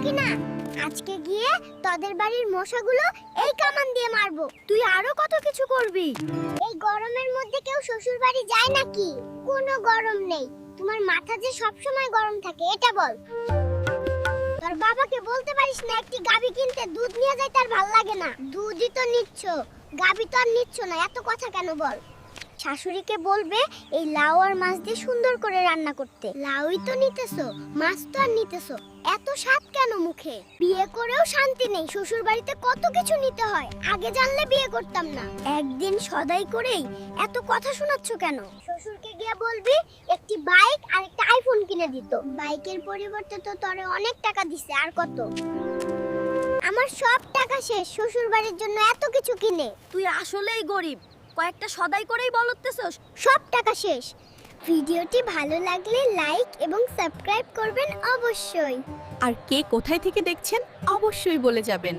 কি না? আজকে গিয়ে তোদের বাড়ির মশাগুলো এই কামান দিয়ে মারবো। তুই আরো কত কিছু করবি। এই গরমের মধ্যে কেউ শ্বশুর বাড়ি যায় নাকি? কোনো গরম নেই। তোমার মাথা যে সব সময় গরম থাকে এটা বল। তোর বাবাকে বলতে পারিস না একটি গাবি কিনতে দুধ নিয়ে যায়, তার ভাল লাগে না। দুধই তো নিচ্ছ, গাবি তো আর নিচ্ছ না, এত কথা কেন বল। শাশুড়িকে বলবে এই লাউ আর মাছ দিয়ে সুন্দর করে রান্না করতে। লাউই তো নিতেছো, মাছ তো আর নিতেছো, এত স্বাদ কেন মুখে? বিয়ে করেও শান্তি নেই, শ্বশুর বাড়িতে কত কিছু নিতে হয়। আগে জানলে বিয়ে করতাম না। একদিন সদাই করেই এত কথা শোনাচ্ছ কেন? শ্বশুরকে গিয়ে বলবি একটি বাইক আর একটা আইফোন কিনে দিত। বাইকের পরিবর্তে তো তোরে অনেক টাকা দিছে, আর কত? আমার সব টাকা শেষ শ্বশুর বাড়ির জন্য এত কিছু কিনে। তুই আসলেই গরিব, কয়েকটা সদাই করেই বলতেছস। সব টাকা শেষ। ভিডিওটি ভালো লাগলে লাইক এবং সাবস্ক্রাইব করবেন অবশ্যই। আর কে কোথায় থেকে দেখছেন অবশ্যই বলে যাবেন।